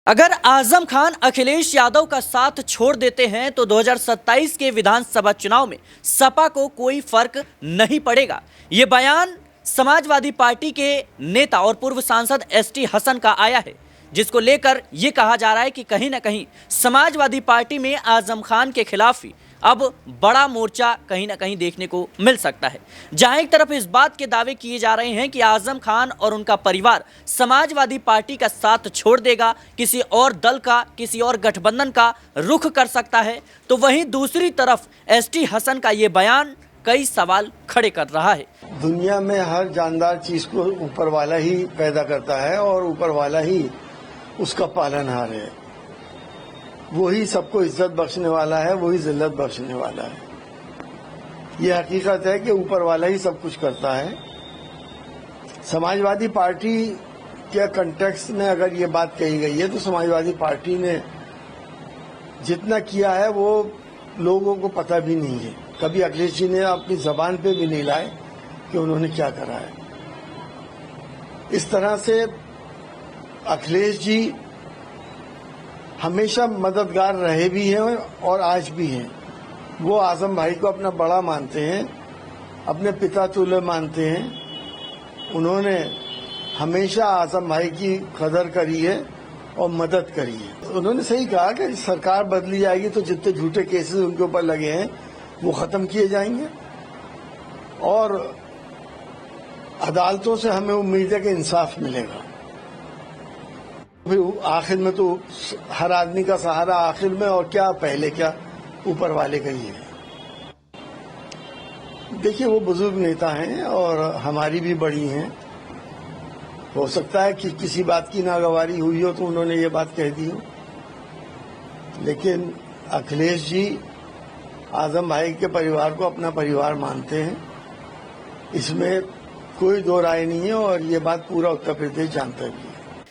अगर आजम खान अखिलेश यादव का साथ छोड़ देते हैं तो 2027 के विधानसभा चुनाव में सपा को कोई फर्क नहीं पड़ेगा। ये बयान समाजवादी पार्टी के नेता और पूर्व सांसद एसटी हसन का आया है, जिसको लेकर यह कहा जा रहा है कि कहीं ना कहीं समाजवादी पार्टी में आजम खान के खिलाफ ही अब बड़ा मोर्चा कहीं ना कहीं देखने को मिल सकता है। जहां एक तरफ इस बात के दावे किए जा रहे हैं कि आजम खान और उनका परिवार समाजवादी पार्टी का साथ छोड़ देगा, किसी और दल का, किसी और गठबंधन का रुख कर सकता है, तो वहीं दूसरी तरफ एसटी हसन का ये बयान कई सवाल खड़े कर रहा है। दुनिया में हर जानदार चीज को ऊपर वाला ही पैदा करता है और ऊपर वाला ही उसका पालनहार है। वही सबको इज्जत बख्शने वाला है, वही जिल्लत बख्शने वाला है। ये हकीकत है कि ऊपर वाला ही सब कुछ करता है। समाजवादी पार्टी के कंटेक्स्ट में अगर ये बात कही गई है तो समाजवादी पार्टी ने जितना किया है वो लोगों को पता भी नहीं है। कभी अखिलेश जी ने अपनी जबान पे भी नहीं लाए कि उन्होंने क्या करा है। इस तरह से अखिलेश जी हमेशा मददगार रहे भी हैं और आज भी हैं। वो आजम भाई को अपना बड़ा मानते हैं, अपने पिता तुल्य मानते हैं। उन्होंने हमेशा आजम भाई की कदर करी है और मदद करी है। उन्होंने सही कहा कि सरकार बदली जाएगी तो जितने झूठे केसेस उनके ऊपर लगे हैं वो खत्म किए जाएंगे और अदालतों से हमें उम्मीद है कि इंसाफ मिलेगा। फिर आखिर में तो हर आदमी का सहारा आखिर में, और क्या पहले क्या ऊपर वाले का ही है। देखिए, वो बुजुर्ग नेता हैं और हमारी भी बड़ी हैं। हो सकता है कि किसी बात की नागवारी हुई हो तो उन्होंने ये बात कह दी हो, लेकिन अखिलेश जी आजम भाई के परिवार को अपना परिवार मानते हैं, इसमें कोई दो राय नहीं है और ये बात पूरा उत्तर प्रदेश जानता भी है।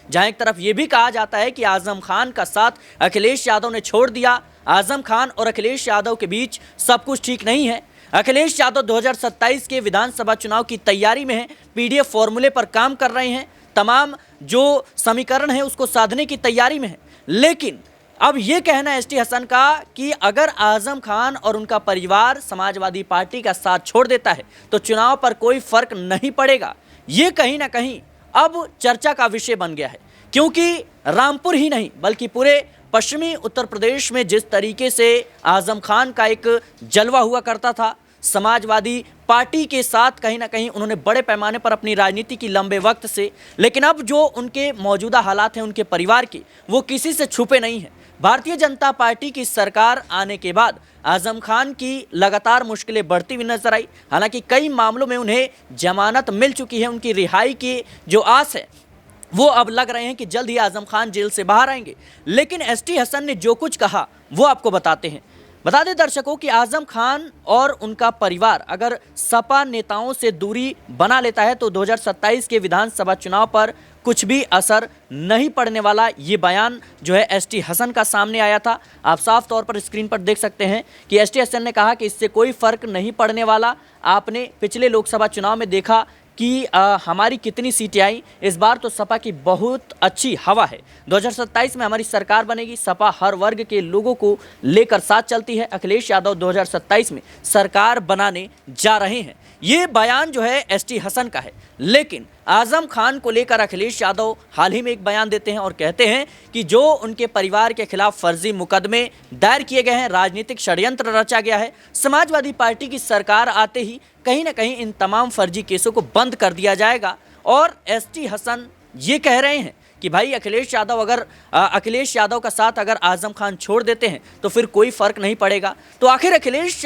जहां एक तरफ यह भी कहा जाता है कि आजम खान का साथ अखिलेश यादव ने छोड़ दिया, आजम खान और अखिलेश यादव के बीच सब कुछ ठीक नहीं है। अखिलेश यादव 2027 के विधानसभा चुनाव की तैयारी में हैं, पीडीएफ फॉर्मूले पर काम कर रहे हैं, तमाम जो समीकरण है उसको साधने की तैयारी में है। लेकिन अब यह कहना एसटी हसन का कि अगर आजम खान और उनका परिवार समाजवादी पार्टी का साथ छोड़ देता है तो चुनाव पर कोई फर्क नहीं पड़ेगा, ये कहीं ना कहीं अब चर्चा का विषय बन गया है। क्योंकि रामपुर ही नहीं बल्कि पूरे पश्चिमी उत्तर प्रदेश में जिस तरीके से आजम खान का एक जलवा हुआ करता था, समाजवादी पार्टी के साथ कहीं ना कहीं उन्होंने बड़े पैमाने पर अपनी राजनीति की लंबे वक्त से, लेकिन अब जो उनके मौजूदा हालात हैं उनके परिवार के, वो किसी से छुपे नहीं हैं। भारतीय जनता पार्टी की सरकार आने के बाद आजम खान की लगातार मुश्किलें बढ़ती हुई नजर आई। हालांकि कई मामलों में उन्हें जमानत मिल चुकी है, उनकी रिहाई की जो आस है वो अब लग रहे हैं कि जल्द ही आजम खान जेल से बाहर आएंगे। लेकिन एसटी हसन ने जो कुछ कहा वो आपको बताते हैं। बता दें दर्शकों कि आजम खान और उनका परिवार अगर सपा नेताओं से दूरी बना लेता है तो 2027 के विधानसभा चुनाव पर कुछ भी असर नहीं पड़ने वाला। ये बयान जो है एसटी हसन का सामने आया था। आप साफ तौर पर स्क्रीन पर देख सकते हैं कि एसटी हसन ने कहा कि इससे कोई फर्क नहीं पड़ने वाला। आपने पिछले लोकसभा चुनाव में देखा कि हमारी कितनी सीटें आई। इस बार तो सपा की बहुत अच्छी हवा है। 2027 में हमारी सरकार बनेगी। सपा हर वर्ग के लोगों को लेकर साथ चलती है। अखिलेश यादव 2027 में सरकार बनाने जा रहे हैं। ये बयान जो है एसटी हसन का है। लेकिन आजम खान को लेकर अखिलेश यादव हाल ही में एक बयान देते हैं और कहते हैं कि जो उनके परिवार के खिलाफ फर्जी मुकदमे दायर किए गए हैं, राजनीतिक षड्यंत्र रचा गया है, समाजवादी पार्टी की सरकार आते ही कहीं ना कहीं इन तमाम फर्जी केसों को बंद कर दिया जाएगा। और एसटी हसन ये कह रहे हैं कि भाई अखिलेश यादव का साथ अगर आजम खान छोड़ देते हैं तो फिर कोई फर्क नहीं पड़ेगा। तो आखिर अखिलेश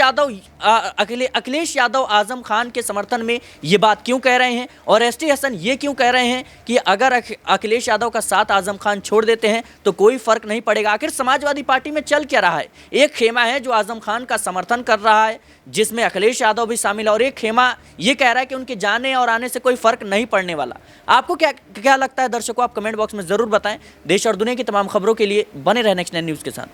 यादव आजम खान के समर्थन में ये बात क्यों कह रहे हैं और एसटी हसन ये क्यों कह रहे हैं कि अगर अखिलेश यादव का साथ आजम खान छोड़ देते हैं तो कोई फर्क नहीं पड़ेगा? आखिर समाजवादी पार्टी में चल क्या रहा है? एक खेमा है जो आजम खान का समर्थन कर रहा है, जिसमें अखिलेश यादव भी शामिल है, और एक खेमा ये कह रहा है कि उनके जाने और आने से कोई फर्क नहीं पड़ने वाला। आपको क्या लगता है दर्शकों? आप कमेंट बॉक्स में जरूर बताएं। देश और दुनिया की तमाम खबरों के लिए बने रहें नेक्स्ट 9 न्यूज़ के साथ।